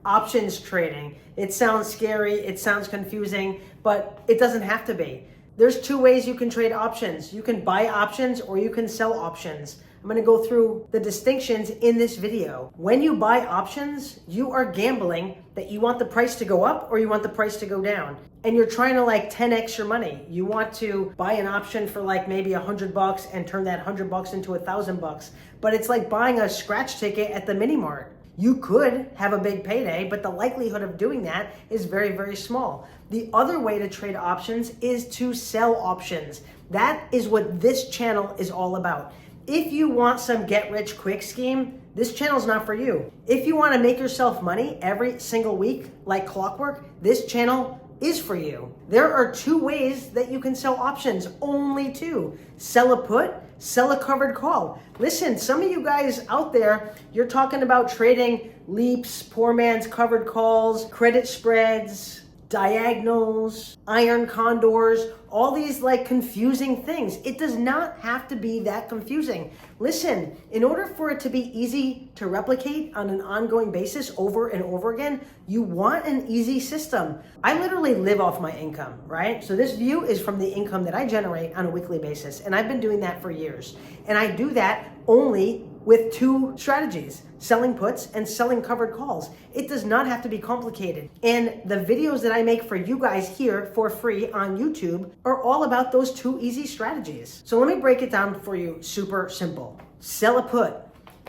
options trading. It sounds scary, it sounds confusing, but it doesn't have to be. There's two ways you can trade options. You can buy options or you can sell options. I'm going to go through the distinctions in this video. When you buy options, you are gambling that you want the price to go up or you want the price to go down. And you're trying to like 10x your money. You want to buy an option for like maybe $100 and turn that $100 into $1,000. But it's like buying a scratch ticket at the mini mart. You could have a big payday, but the likelihood of doing that is very, very small. The other way to trade options is to sell options. That is what this channel is all about. If you want some get-rich-quick scheme, this channel's not for you. If you want to make yourself money every single week like clockwork, this channel is for you. There are two ways that you can sell options, only two. Sell a put, sell a covered call. Listen, some of you guys out there, you're talking about trading leaps, poor man's covered calls, credit spreads, diagonals, iron condors, all these like confusing things. It does not have to be that confusing. Listen, in order for it to be easy to replicate on an ongoing basis over and over again, you want an easy system. I literally live off my income, right? So this view is from the income that I generate on a weekly basis, and I've been doing that for years. And I do that only with two strategies, selling puts and selling covered calls. It does not have to be complicated. And the videos that I make for you guys here for free on YouTube are all about those two easy strategies. So let me break it down for you super simple. Sell a put.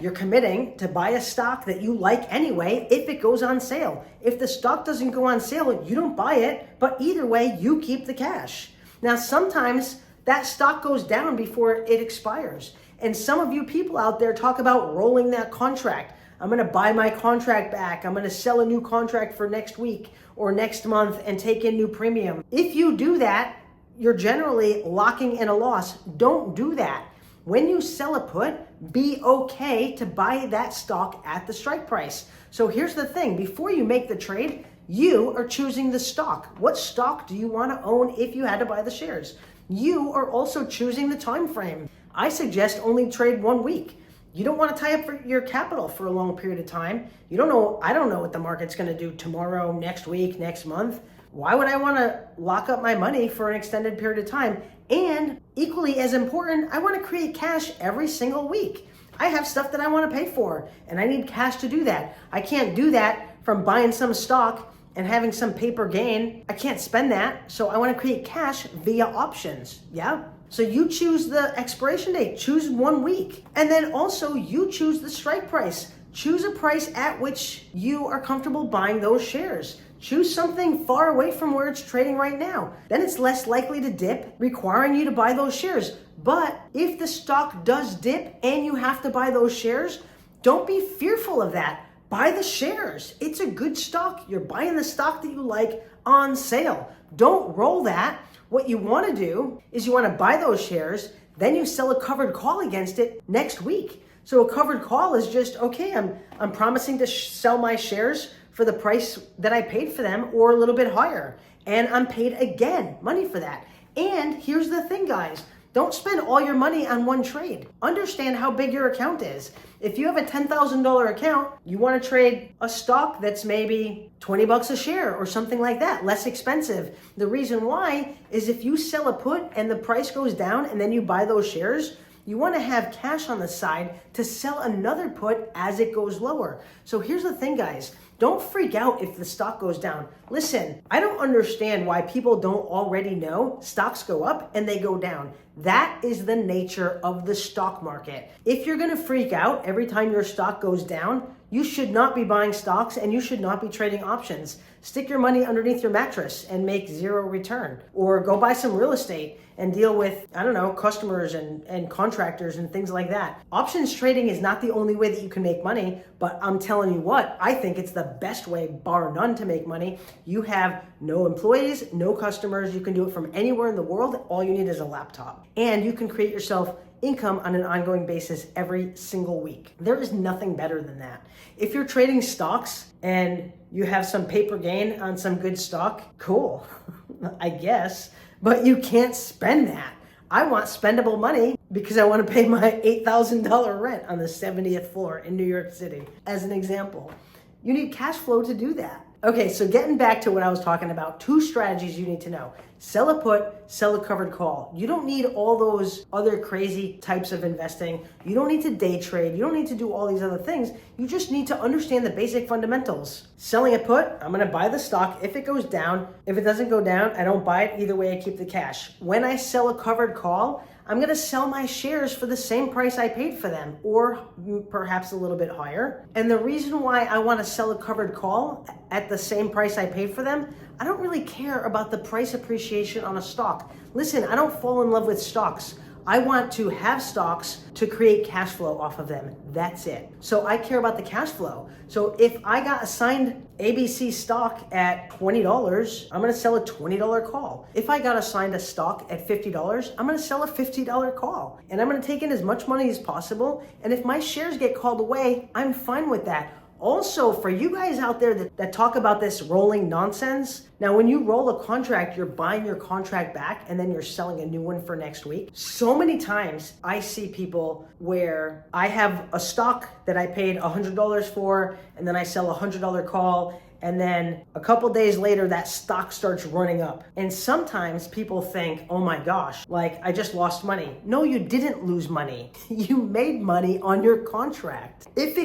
You're committing to buy a stock that you like anyway if it goes on sale. If the stock doesn't go on sale, you don't buy it, but either way, you keep the cash. Now, sometimes that stock goes down before it expires. And some of you people out there talk about rolling that contract. I'm going to buy my contract back. I'm going to sell a new contract for next week or next month and take in new premium. If you do that, you're generally locking in a loss. Don't do that. When you sell a put, be okay to buy that stock at the strike price. So here's the thing. Before you make the trade, you are choosing the stock. What stock do you want to own if you had to buy the shares? You are also choosing the time frame. I suggest only trade 1 week. You don't want to tie up your capital for a long period of time. I don't know what the market's going to do tomorrow, next week, next month. Why would I want to lock up my money for an extended period of time? And equally as important, I want to create cash every single week. I have stuff that I want to pay for, and I need cash to do that. I can't do that from buying some stock and having some paper gain. I can't spend that, so I want to create cash via options, yeah? So you choose the expiration date, choose 1 week. And then also you choose the strike price. Choose a price at which you are comfortable buying those shares. Choose something far away from where it's trading right now. Then it's less likely to dip, requiring you to buy those shares. But if the stock does dip and you have to buy those shares, don't be fearful of that. Buy the shares. It's a good stock. You're buying the stock that you like on sale. Don't roll that. What you want to do is you want to buy those shares, then you sell a covered call against it next week. So a covered call is just, okay, I'm promising to sell my shares for the price that I paid for them or a little bit higher. And I'm paid again money for that. And here's the thing, guys. Don't spend all your money on one trade. Understand how big your account is. If you have a $10,000 account, you want to trade a stock that's maybe $20 a share or something like that, less expensive. The reason why is if you sell a put and the price goes down and then you buy those shares, you want to have cash on the side to sell another put as it goes lower. So here's the thing, guys. Don't freak out if the stock goes down. Listen, I don't understand why people don't already know stocks go up and they go down. That is the nature of the stock market. If you're going to freak out every time your stock goes down, you should not be buying stocks and you should not be trading options. Stick your money underneath your mattress and make zero return. Or go buy some real estate and deal with, customers and contractors and things like that. Options trading is not the only way that you can make money, but I'm telling you what, I think it's the best way, bar none, to make money. You have no employees, no customers. You can do it from anywhere in the world. All you need is a laptop. And you can create yourself income on an ongoing basis every single week. There is nothing better than that. If you're trading stocks and you have some paper gain on some good stock, cool, I guess, but you can't spend that. I want spendable money because I want to pay my $8,000 rent on the 70th floor in New York City, as an example. You need cash flow to do that. Okay, so getting back to what I was talking about, 2 strategies you need to know. Sell a put, sell a covered call. You don't need all those other crazy types of investing. You don't need to day trade. You don't need to do all these other things. You just need to understand the basic fundamentals. Selling a put, I'm gonna buy the stock if it goes down. If it doesn't go down, I don't buy it. Either way, I keep the cash. When I sell a covered call, I'm gonna sell my shares for the same price I paid for them, or perhaps a little bit higher. And the reason why I wanna sell a covered call at the same price I paid for them, I don't really care about the price appreciation on a stock. Listen, I don't fall in love with stocks. I want to have stocks to create cash flow off of them. That's it. So I care about the cash flow. So if I got assigned ABC stock at $20, I'm gonna sell a $20 call. If I got assigned a stock at $50, I'm gonna sell a $50 call. And I'm gonna take in as much money as possible. And if my shares get called away, I'm fine with that. Also, for you guys out there that talk about this rolling nonsense, now when you roll a contract, you're buying your contract back and then you're selling a new one for next week. So many times I see people where I have a stock that I paid $100 for, and then I sell a $100 call, and then a couple days later that stock starts running up. And sometimes people think, oh my gosh, like I just lost money. No, you didn't lose money. You made money on your contract. If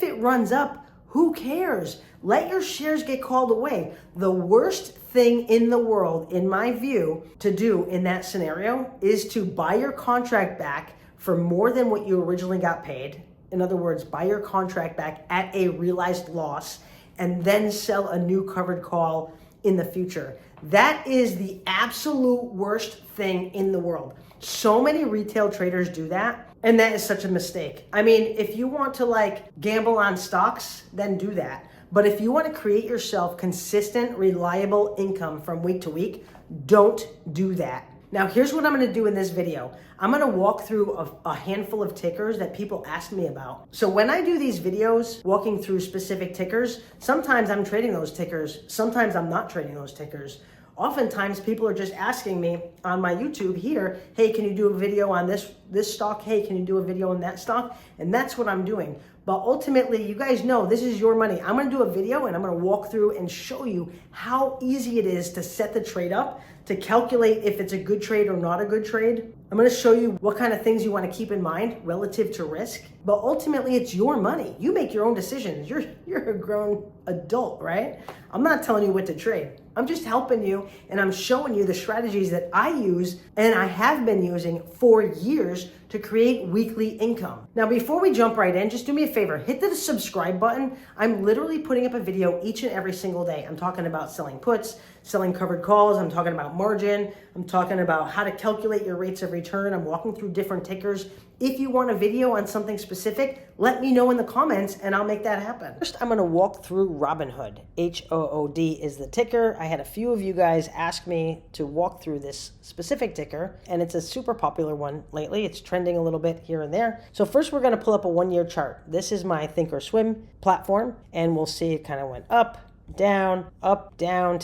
it runs up, who cares? Let your shares get called away. The worst thing in the world, in my view, to do in that scenario is to buy your contract back for more than what you originally got paid. In other words, buy your contract back at a realized loss and then sell a new covered call in the future. That is the absolute worst thing in the world. So many retail traders do that, and that is such a mistake. I mean, if you want to like gamble on stocks, then do that. But if you want to create yourself consistent, reliable income from week to week, don't do that. Now, here's what I'm gonna do in this video. I'm gonna walk through a handful of tickers that people ask me about. So when I do these videos, walking through specific tickers, sometimes I'm trading those tickers, sometimes I'm not trading those tickers. Oftentimes people are just asking me on my YouTube here, hey, can you do a video on this stock? Hey, can you do a video on that stock? And that's what I'm doing. But ultimately, you guys know this is your money. I'm gonna do a video and I'm gonna walk through and show you how easy it is to set the trade up, to calculate if it's a good trade or not a good trade. I'm gonna show you what kind of things you wanna keep in mind relative to risk. But ultimately, it's your money. You make your own decisions. You're a grown adult, right? I'm not telling you what to trade. I'm just helping you and I'm showing you the strategies that I use and I have been using for years to create weekly income. Now, before we jump right in, just do me a favor, hit the subscribe button. I'm literally putting up a video each and every single day. I'm talking about selling puts, selling covered calls. I'm talking about margin. I'm talking about how to calculate your rates of return. I'm walking through different tickers. If you want a video on something specific, let me know in the comments and I'll make that happen. First, I'm gonna walk through Robinhood. HOOD is the ticker. I had a few of you guys ask me to walk through this specific ticker, and it's a super popular one lately. It's trending a little bit here and there. So first, we're gonna pull up a 1-year chart. This is my Thinkorswim platform, and we'll see it kind of went up, down.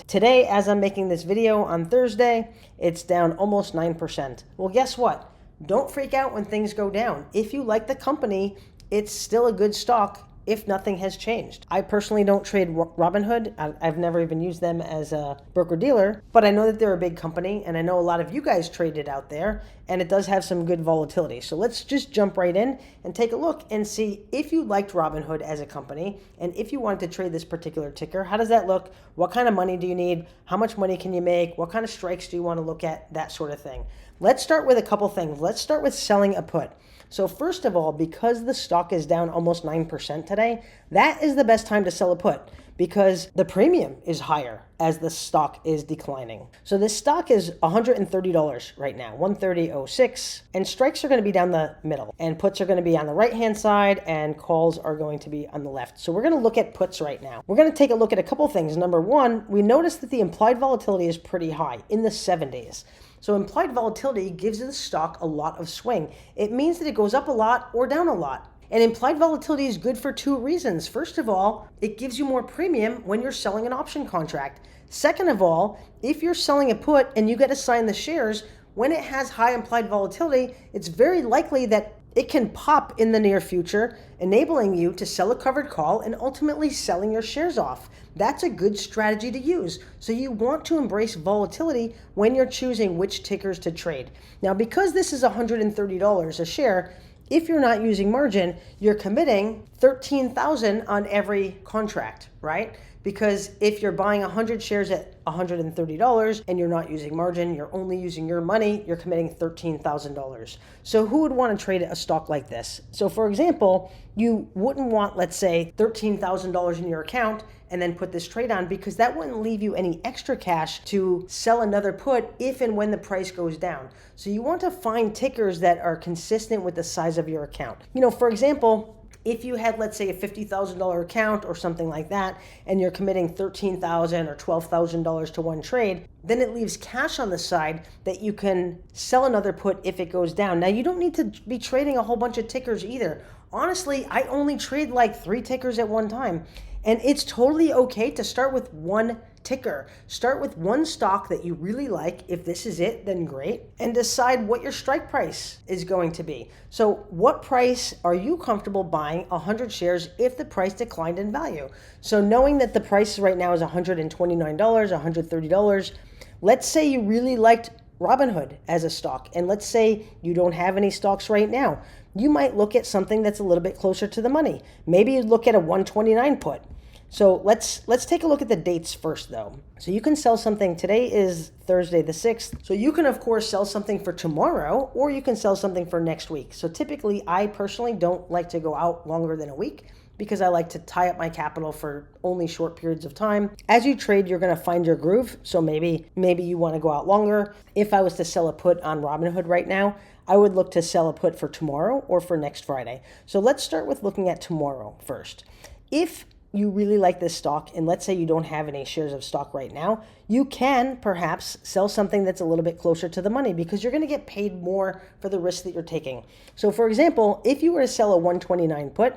Today, as I'm making this video on Thursday, it's down almost 9%. Well, guess what? Don't freak out when things go down. If you like the company, it's still a good stock if nothing has changed. I personally don't trade Robinhood. I've never even used them as a broker-dealer, but I know that they're a big company, and I know a lot of you guys trade it out there, and it does have some good volatility. So let's just jump right in and take a look and see if you liked Robinhood as a company, and if you wanted to trade this particular ticker, how does that look? What kind of money do you need? How much money can you make? What kind of strikes do you want to look at? That sort of thing. Let's start with a couple things. Let's start with selling a put. So first of all, because the stock is down almost 9% today, that is the best time to sell a put because the premium is higher as the stock is declining. So this stock is $130 right now, 130.06, and strikes are going to be down the middle, and puts are going to be on the right-hand side, and calls are going to be on the left. So we're going to look at puts right now. We're going to take a look at a couple things. Number one, we notice that the implied volatility is pretty high, in the 70s. So implied volatility gives the stock a lot of swing. It means that it goes up a lot or down a lot. And implied volatility is good for 2 reasons. First of all, it gives you more premium when you're selling an option contract. Second of all, if you're selling a put and you get assigned the shares, when it has high implied volatility, it's very likely that it can pop in the near future, enabling you to sell a covered call and ultimately selling your shares off. That's a good strategy to use. So you want to embrace volatility when you're choosing which tickers to trade. Now, because this is $130 a share, if you're not using margin, you're committing $13,000 on every contract, right? Because if you're buying 100 shares at $130 and you're not using margin, you're only using your money, you're committing $13,000. So who would want to trade a stock like this? So for example, you wouldn't want, let's say, $13,000 in your account and then put this trade on, because that wouldn't leave you any extra cash to sell another put if and when the price goes down. So you want to find tickers that are consistent with the size of your account. For example, if you had, let's say, a $50,000 account or something like that, and you're committing $13,000 or $12,000 to one trade, then it leaves cash on the side that you can sell another put if it goes down. Now, you don't need to be trading a whole bunch of tickers either. Honestly, I only trade like 3 tickers at one time. And it's totally okay to start with one ticker. Start with one stock that you really like. If this is it, then great. And decide what your strike price is going to be. So what price are you comfortable buying 100 shares if the price declined in value? So knowing that the price right now is $129, $130, let's say you really liked Robinhood as a stock, and let's say you don't have any stocks right now. You might look at something that's a little bit closer to the money. Maybe you look at a 129 put. So let's take a look at the dates first though. So you can sell something, today is Thursday the 6th. So you can of course sell something for tomorrow, or you can sell something for next week. So typically I personally don't like to go out longer than a week, because I like to tie up my capital for only short periods of time. As you trade, you're gonna find your groove. So maybe you wanna go out longer. If I was to sell a put on Robinhood right now, I would look to sell a put for tomorrow or for next Friday. So let's start with looking at tomorrow first. If you really like this stock, and let's say you don't have any shares of stock right now, you can perhaps sell something that's a little bit closer to the money, because you're going to get paid more for the risk that you're taking. So for example, if you were to sell a 129 put,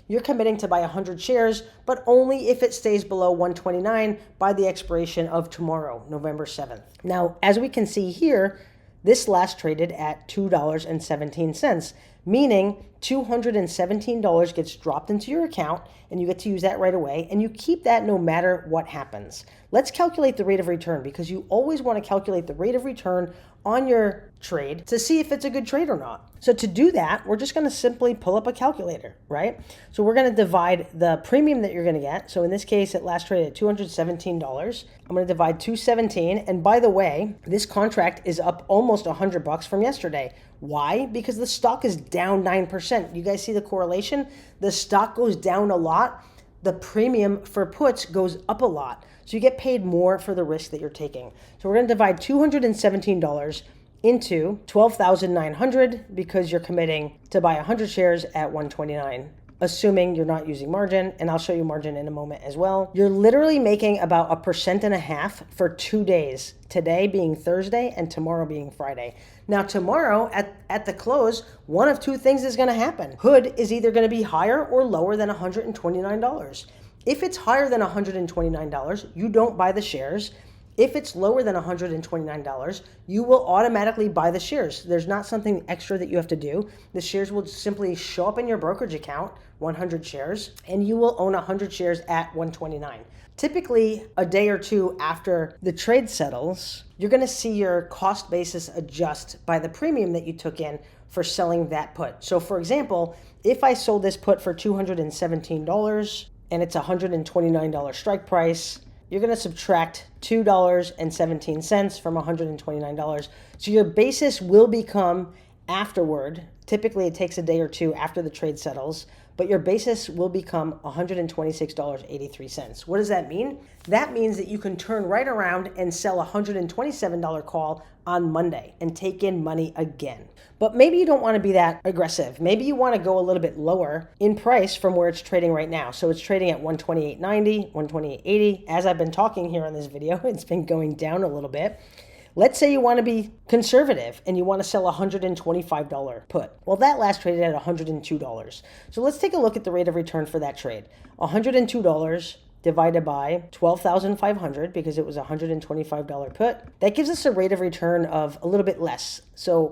you're committing to buy 100 shares, but only if it stays below 129 by the expiration of tomorrow, November 7th. Now, as we can see here, this last traded at $2.17, meaning $217 gets dropped into your account, and you get to use that right away, and you keep that no matter what happens. Let's calculate the rate of return, because you always want to calculate the rate of return on your trade to see if it's a good trade or not. So to do that, we're just going to simply pull up a calculator, right? So we're going to divide the premium that you're going to get. So in this case, it last traded at $217. I'm going to divide 217. And by the way, this contract is up almost $100 from yesterday. Why? Because the stock is down 9%. You guys see the correlation? The stock goes down a lot. The premium for puts goes up a lot. So you get paid more for the risk that you're taking. So we're going to divide $217 into 12,900, because you're committing to buy 100 shares at 129, assuming you're not using margin, and I'll show you margin in a moment as well. You're literally making about 1.5% for 2 days, today being Thursday and tomorrow being Friday. Now tomorrow at the close, one of two things is going to happen. Hood is either going to be higher or lower than $129. If it's higher than $129, you don't buy the shares. If it's lower than $129, you will automatically buy the shares. There's not something extra that you have to do. The shares will simply show up in your brokerage account, 100 shares, and you will own 100 shares at 129. Typically, a day or two after the trade settles, you're going to see your cost basis adjust by the premium that you took in for selling that put. So for example, if I sold this put for $217 and it's $129 strike price, you're going to subtract $2.17 from $129. So your basis will become afterward. Typically, it takes a day or two after the trade settles, but your basis will become $126.83. What does that mean? That means that you can turn right around and sell a $127 call on Monday and take in money again. But maybe you don't want to be that aggressive. Maybe you want to go a little bit lower in price from where it's trading right now. So it's trading at $128.90, $128.80. As I've been talking here on this video, it's been going down a little bit. Let's say you want to be conservative and you want to sell a $125 put. Well, that last traded at $102. So let's take a look at the rate of return for that trade. $102 divided by 12,500, because it was a $125 put. That gives us a rate of return of a little bit less. So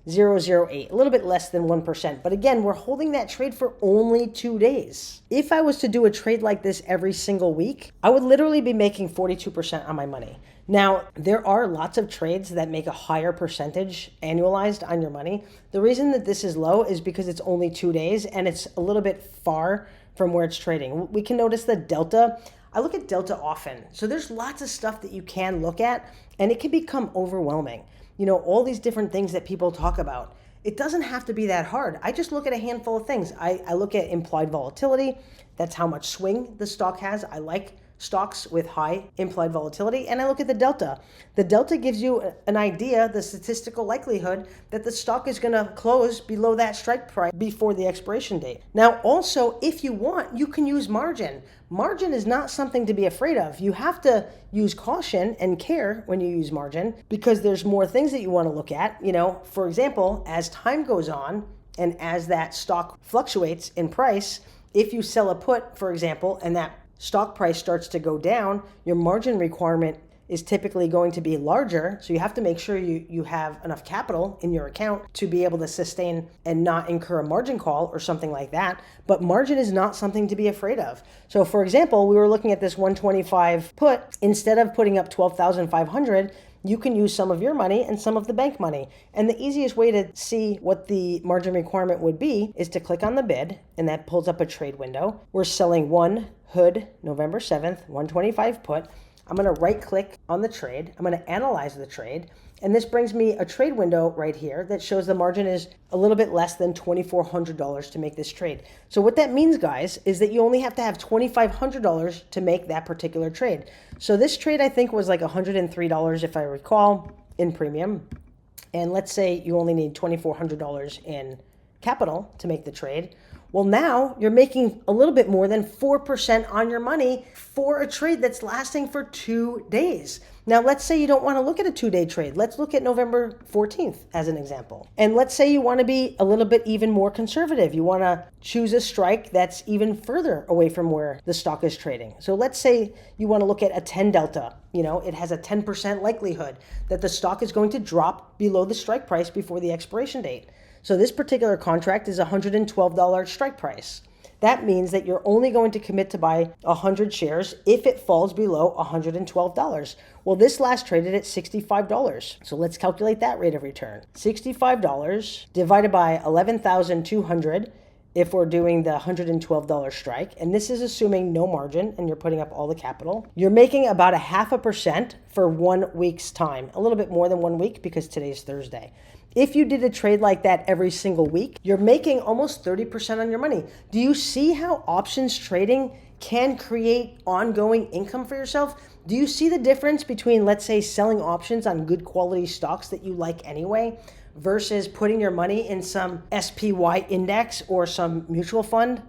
0.008, a little bit less than 1%. But again, we're holding that trade for only 2 days. If I was to do a trade like this every single week, I would literally be making 42% on my money. Now, there are lots of trades that make a higher percentage annualized on your money. The reason that this is low is because it's only 2 days and it's a little bit far from where it's trading. We can notice the delta. I look at delta often. So there's lots of stuff that you can look at and it can become overwhelming. All these different things that people talk about. It doesn't have to be that hard. I just look at a handful of things. I look at implied volatility. That's how much swing the stock has. I like stocks with high implied volatility, and I look at the delta. The delta gives you an idea, the statistical likelihood that the stock is going to close below that strike price before the expiration date. Now, also, if you want, you can use margin. Margin is not something to be afraid of. You have to use caution and care when you use margin because there's more things that you want to look at. For example, as time goes on and as that stock fluctuates in price, if you sell a put, for example, and that stock price starts to go down, your margin requirement is typically going to be larger. So you have to make sure you have enough capital in your account to be able to sustain and not incur a margin call or something like that. But margin is not something to be afraid of. So for example, we were looking at this 125 put. Instead of putting up 12,500, you can use some of your money and some of the bank money. And the easiest way to see what the margin requirement would be is to click on the bid, and that pulls up a trade window. We're selling one Hood November 7th, 125 put. I'm going to right click on the trade. I'm going to analyze the trade. And this brings me a trade window right here that shows the margin is a little bit less than $2,400 to make this trade. So what that means, guys, is that you only have to have $2,500 to make that particular trade. So this trade, I think, was like $103, if I recall, in premium. And let's say you only need $2,400 in capital to make the trade. Well, now you're making a little bit more than 4% on your money for a trade that's lasting for 2 days. Now, let's say you don't want to look at a 2-day trade. Let's look at November 14th as an example. And let's say you want to be a little bit even more conservative. You want to choose a strike that's even further away from where the stock is trading. So let's say you want to look at a 10 delta. It has a 10% likelihood that the stock is going to drop below the strike price before the expiration date. So this particular contract is $112 strike price. That means that you're only going to commit to buy 100 shares if it falls below $112. Well, this last traded at $65. So let's calculate that rate of return. $65 divided by 11,200 if we're doing the $112 strike. And this is assuming no margin and you're putting up all the capital. You're making about 0.5% for 1 week's time. A little bit more than 1 week because today's Thursday. If you did a trade like that every single week, you're making almost 30% on your money. Do you see how options trading can create ongoing income for yourself? Do you see the difference between, let's say, selling options on good quality stocks that you like anyway versus putting your money in some SPY index or some mutual fund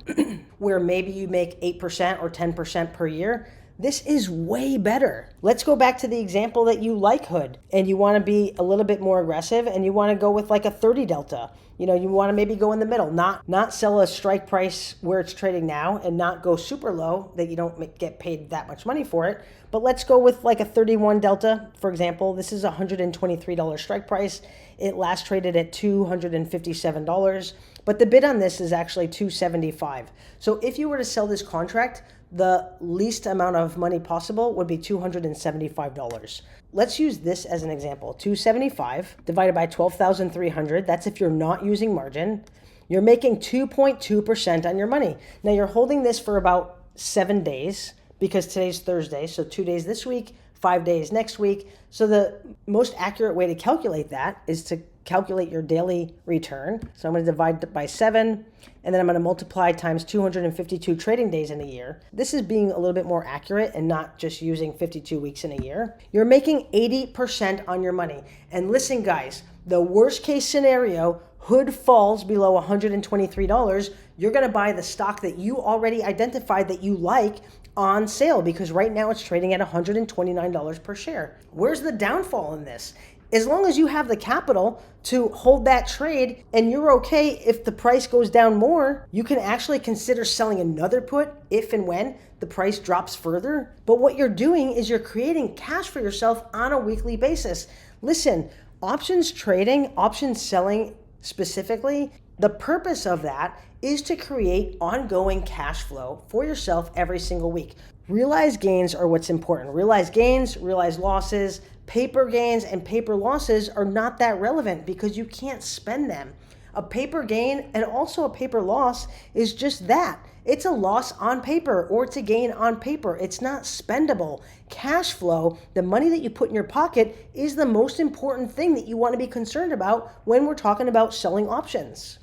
where maybe you make 8% or 10% per year? This is way better. Let's go back to the example that you like Hood and you want to be a little bit more aggressive and you want to go with like a 30 delta. You want to maybe go in the middle, not sell a strike price where it's trading now and not go super low that you don't get paid that much money for it. But let's go with like a 31 delta, for example. This is a $123 strike price. It last traded at $257, but the bid on this is actually $275. So if you were to sell this contract, the least amount of money possible would be $275. Let's use this as an example. $275 divided by 12,300. That's if you're not using margin. You're making 2.2% on your money. Now you're holding this for about 7 days because today's Thursday. So 2 days this week, 5 days next week. So the most accurate way to calculate that is to calculate your daily return. So I'm going to divide it by 7, and then I'm going to multiply times 252 trading days in a year. This is being a little bit more accurate and not just using 52 weeks in a year. You're making 80% on your money. And listen, guys, the worst case scenario, Hood falls below $123, you're going to buy the stock that you already identified that you like on sale because right now it's trading at $129 per share. Where's the downfall in this? As long as you have the capital to hold that trade and you're okay if the price goes down more, you can actually consider selling another put if and when the price drops further. But what you're doing is you're creating cash for yourself on a weekly basis. Listen, Options trading, options selling specifically, the purpose of that is to create ongoing cash flow for yourself every single week. Realized gains are what's important. Realized gains, realized losses, paper gains and paper losses are not that relevant because you can't spend them. A paper gain and also a paper loss is just that. It's a loss on paper or it's a gain on paper. It's not spendable. Cash flow, the money that you put in your pocket, is the most important thing that you want to be concerned about when we're talking about selling options.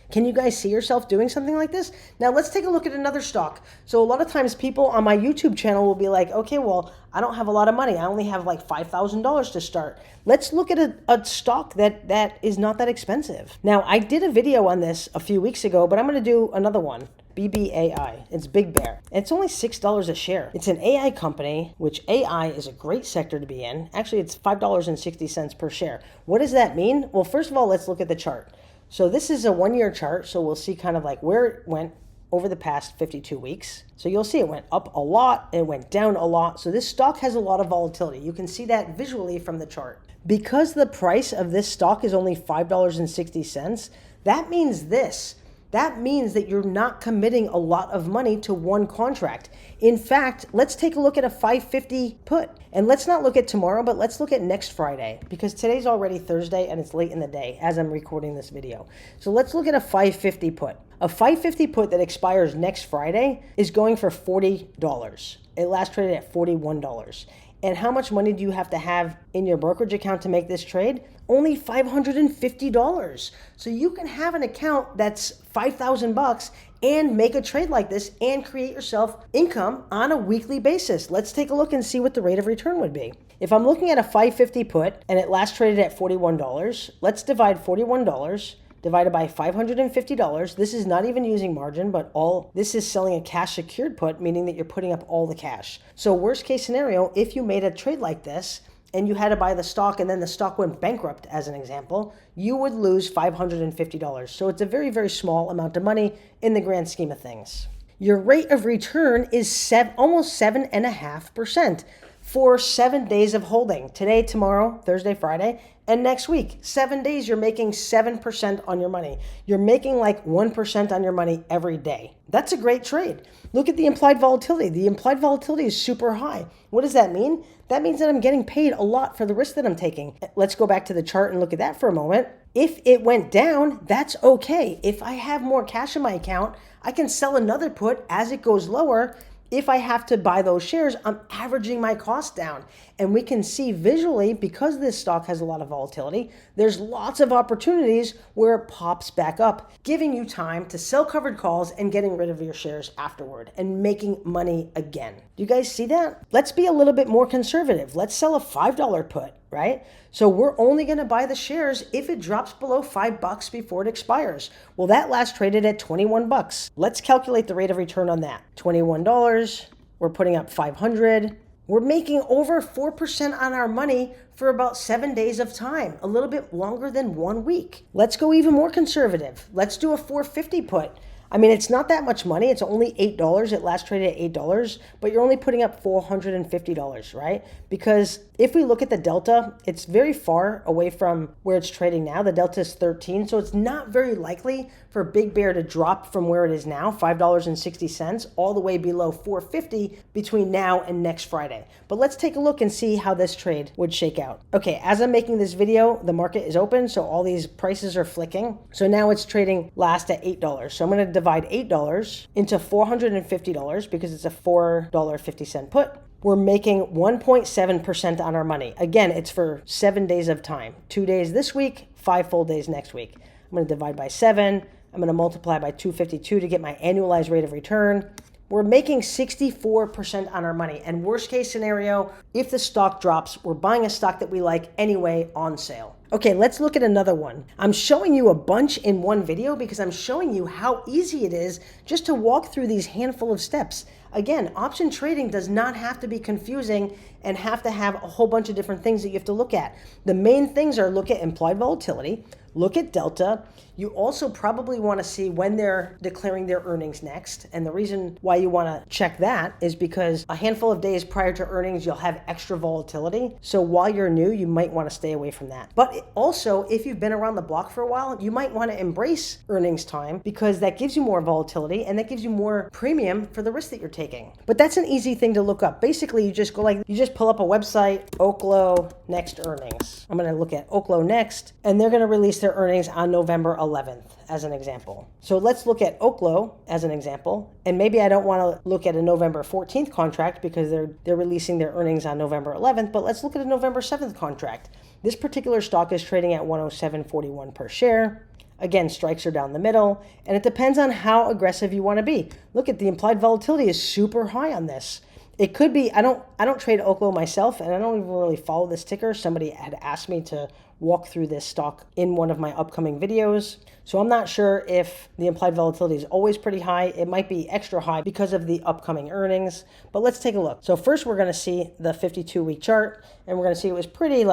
Can you guys see yourself doing something like this? Now let's take a look at another stock. So a lot of times people on my YouTube channel will be like, okay, well, I don't have a lot of money. I only have like $5,000 to start. Let's look at a stock that is not that expensive. Now I did a video on this a few weeks ago, but I'm going to do another one. BBAI. It's Big Bear. It's only $6 a share. It's an AI company, which AI is a great sector to be in. Actually, it's $5.60 per share. What does that mean? Well, first of all, let's look at the chart. So this is a 1-year chart, so we'll see kind of like where it went over the past 52 weeks. So you'll see it went up a lot, it went down a lot. So this stock has a lot of volatility. You can see that visually from the chart. Because the price of this stock is only $5.60, that means this. That means that you're not committing a lot of money to one contract. In fact, let's take a look at a 550 put. And let's not look at tomorrow, but let's look at next Friday because today's already Thursday and it's late in the day as I'm recording this video. So let's look at a 550 put. A 550 put that expires next Friday is going for $40. It last traded at $41. And how much money do you have to have in your brokerage account to make this trade? Only $550. So you can have an account that's $5,000 and make a trade like this and create yourself income on a weekly basis. Let's take a look and see what the rate of return would be. If I'm looking at a 550 put and it last traded at $41, let's divide $41 divided by $550. This is not even using margin, but this is selling a cash secured put, meaning that you're putting up all the cash. So worst case scenario, if you made a trade like this and you had to buy the stock and then the stock went bankrupt as an example, you would lose $550. So it's a very, very small amount of money in the grand scheme of things. Your rate of return is almost 7.5% for 7 days of holding. Today, tomorrow, Thursday, Friday, and next week. 7 days, you're making 7% on your money. You're making like 1% on your money every day. That's a great trade. Look at the implied volatility. The implied volatility is super high. What does that mean? That means that I'm getting paid a lot for the risk that I'm taking. Let's go back to the chart and look at that for a moment. If it went down, that's okay. If I have more cash in my account, I can sell another put as it goes lower. If I have to buy those shares, I'm averaging my cost down. And we can see visually, because this stock has a lot of volatility, there's lots of opportunities where it pops back up, giving you time to sell covered calls and getting rid of your shares afterward and making money again. Do you guys see that? Let's be a little bit more conservative. Let's sell a $5 put, right? So we're only going to buy the shares if it drops below $5 before it expires. Well, that last traded at $21. Let's calculate the rate of return on that. $21, we're putting up 500. We're making over 4% on our money for about 7 days of time, a little bit longer than 1 week. Let's go even more conservative. Let's do a 450 put. I mean, it's not that much money. It's only $8. It last traded at $8, but you're only putting up $450, right? Because if we look at the delta, it's very far away from where it's trading now. The delta is 13, so it's not very likely for Big Bear to drop from where it is now, $5.60, all the way below $4.50 between now and next Friday. But let's take a look and see how this trade would shake out. Okay, as I'm making this video, the market is open, so all these prices are flicking. So now it's trading last at $8. So I'm going to divide $8 into $450 because it's a $4.50 put. We're making 1.7% on our money. Again, it's for 7 days of time. 2 days this week, 5 full days next week. I'm going to divide by 7. I'm going to multiply by 252 to get my annualized rate of return. We're making 64% on our money. And worst case scenario, if the stock drops, we're buying a stock that we like anyway on sale. Okay, let's look at another one. I'm showing you a bunch in one video because I'm showing you how easy it is just to walk through these handful of steps. Again, option trading does not have to be confusing and have to have a whole bunch of different things that you have to look at. The main things are look at implied volatility, look at delta. You also probably want to see when they're declaring their earnings next. And the reason why you want to check that is because a handful of days prior to earnings, you'll have extra volatility. So while you're new, you might want to stay away from that. But also, if you've been around the block for a while, you might want to embrace earnings time because that gives you more volatility and that gives you more premium for the risk that you're taking. But that's an easy thing to look up. Basically, you just pull up a website, OKLO next earnings. I'm going to look at OKLO next, and they're going to release their earnings on November 11th as an example. So let's look at OKLO as an example. And maybe I don't want to look at a November 14th contract because they're releasing their earnings on November 11th, but let's look at a November 7th contract. This particular stock is trading at 107.41 per share. Again, strikes are down the middle, and it depends on how aggressive you want to be. Look at the implied volatility is super high on this. It could be, I don't trade OKLO myself, and I don't even really follow this ticker. Somebody had asked me to walk through this stock in one of my upcoming videos. So I'm not sure if the implied volatility is always pretty high. It might be extra high because of the upcoming earnings, but let's take a look. So first we're going to see the 52-week chart, and we're going to see it was pretty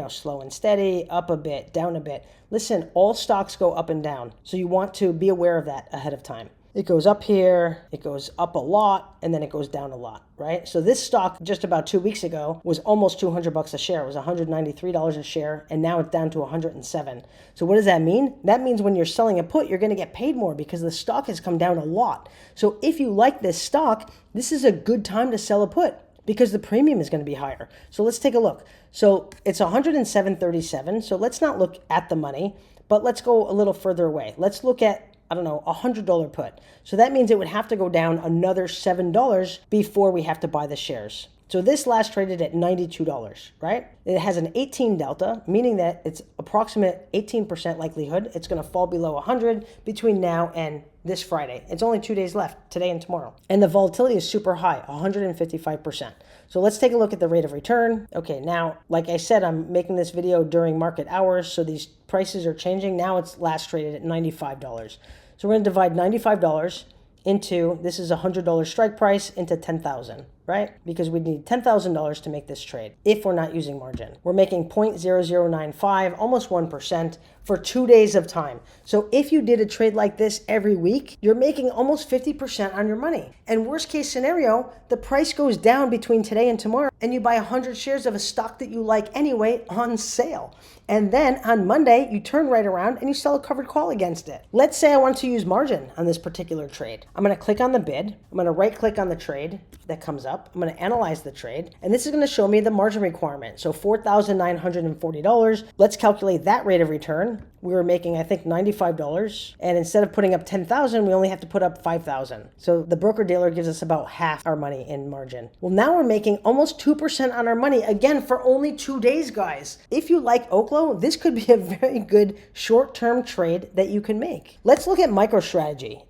slow and steady, up a bit, down a bit. Listen, all stocks go up and down. So you want to be aware of that ahead of time. It goes up here, it goes up a lot, and then it goes down a lot, right? So this stock just about 2 weeks ago was almost $200 a share. It was $193 a share, and now it's down to $107. So what does that mean? That means when you're selling a put, you're going to get paid more because the stock has come down a lot. So if you like this stock, this is a good time to sell a put because the premium is going to be higher. So let's take a look. So it's $107.37. So let's not look at the money, but let's go a little further away. Let's look at a $100 put. So that means it would have to go down another $7 before we have to buy the shares. So this last traded at $92, right? It has an 18 delta, meaning that it's approximate 18% likelihood it's going to fall below 100 between now and this Friday. It's only 2 days left, today and tomorrow. And the volatility is super high, 155%. So let's take a look at the rate of return. Okay, now, like I said, I'm making this video during market hours, so these prices are changing. Now it's last traded at $95. So we're going to divide $95 into, this is a $100 strike price, into 10,000, right? Because we need $10,000 to make this trade if we're not using margin. We're making 0.0095, almost 1% for 2 days of time. So if you did a trade like this every week, you're making almost 50% on your money. And worst case scenario, the price goes down between today and tomorrow and you buy 100 shares of a stock that you like anyway on sale. And then on Monday, you turn right around and you sell a covered call against it. Let's say I want to use margin on this particular trade. I'm going to click on the bid. I'm going to right click on the trade that comes up. I'm going to analyze the trade. And this is going to show me the margin requirement. So $4,940. Let's calculate that rate of return. We were making, I think, $95. And instead of putting up 10,000, we only have to put up 5,000. So the broker dealer gives us about half our money in margin. Well, now we're making almost 2% on our money, again, for only 2 days, guys. If you like OKLO, this could be a very good short-term trade that you can make. Let's look at MicroStrategy.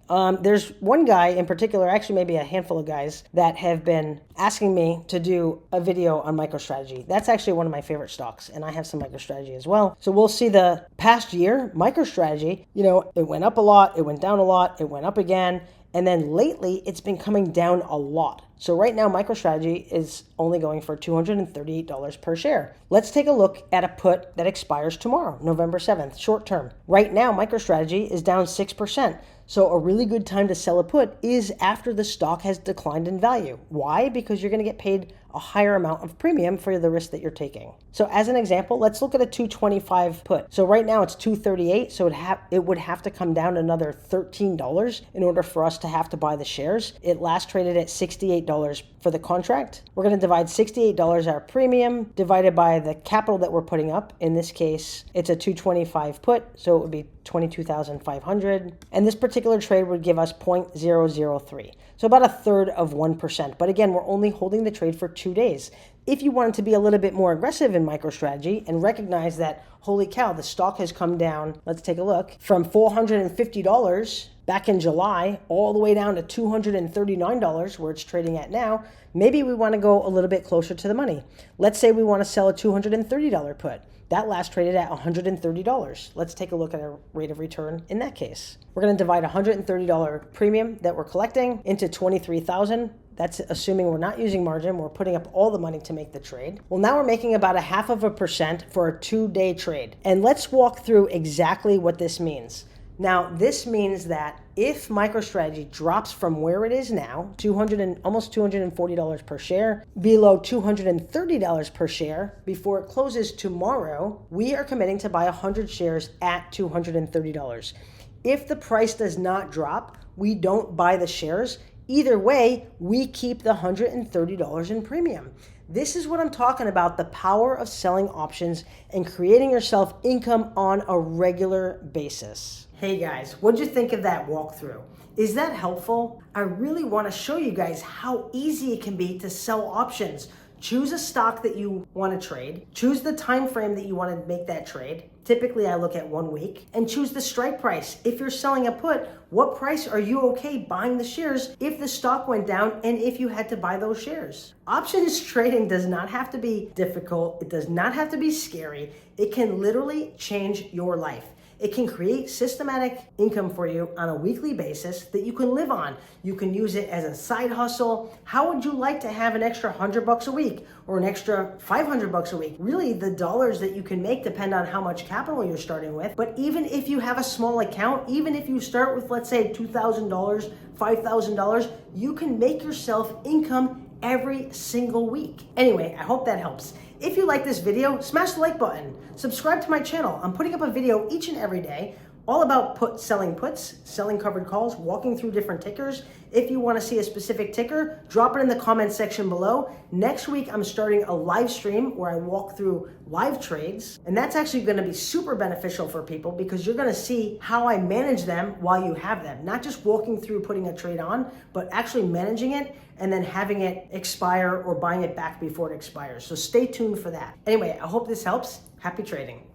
There's one guy in particular, actually maybe a handful of guys, that have been asking me to do a video on MicroStrategy. That's actually one of my favorite stocks, and I have some MicroStrategy as well. So we'll see the past year, MicroStrategy, it went up a lot, it went down a lot, it went up again, and then lately it's been coming down a lot. So right now, MicroStrategy is only going for $238 per share. Let's take a look at a put that expires tomorrow, November 7th, short term. Right now, MicroStrategy is down 6%. So a really good time to sell a put is after the stock has declined in value. Why? Because you're going to get paid a higher amount of premium for the risk that you're taking. So as an example, let's look at a 225 put. So right now it's 238, so it would have to come down another $13 in order for us to have to buy the shares. It last traded at $68 for the contract. We're going to divide $68 our premium divided by the capital that we're putting up. In this case, it's a 225 put, so it would be 22,500. And this particular trade would give us 0.003. So about a third of 1%. But again, we're only holding the trade for 2 days. If you wanted to be a little bit more aggressive in MicroStrategy and recognize that, holy cow, the stock has come down, let's take a look, from $450 back in July all the way down to $239 where it's trading at now, maybe we want to go a little bit closer to the money. Let's say we want to sell a $230 put. That last traded at $130. Let's take a look at our rate of return in that case. We're going to divide $130 premium that we're collecting into 23,000 That's assuming we're not using margin. We're putting up all the money to make the trade. Well, now we're making about 0.5% for a 2-day trade. And let's walk through exactly what this means. Now, this means that if MicroStrategy drops from where it is now, almost $240 per share, below $230 per share before it closes tomorrow, we are committing to buy 100 shares at $230. If the price does not drop, we don't buy the shares. Either way, we keep the $130 in premium. This is what I'm talking about, the power of selling options and creating yourself income on a regular basis. Hey guys, what'd you think of that walkthrough? Is that helpful? I really want to show you guys how easy it can be to sell options. Choose a stock that you want to trade. Choose the time frame that you want to make that trade. Typically, I look at 1 week. And choose the strike price. If you're selling a put, what price are you okay buying the shares if the stock went down and if you had to buy those shares? Options trading does not have to be difficult. It does not have to be scary. It can literally change your life. It can create systematic income for you on a weekly basis that you can live on. You can use it as a side hustle. How would you like to have an extra $100 a week or an extra $500 a week? Really, the dollars that you can make depend on how much capital you're starting with. But even if you have a small account, even if you start with, let's say, $2,000, $5,000, you can make yourself income every single week. Anyway, I hope that helps. If you like this video, smash the like button. Subscribe to my channel. I'm putting up a video each and every day all about selling puts, selling covered calls, walking through different tickers. If you want to see a specific ticker, drop it in the comment section below. Next week, I'm starting a live stream where I walk through live trades. And that's actually going to be super beneficial for people because you're going to see how I manage them while you have them. Not just walking through putting a trade on, but actually managing it and then having it expire or buying it back before it expires. So stay tuned for that. Anyway, I hope this helps. Happy trading.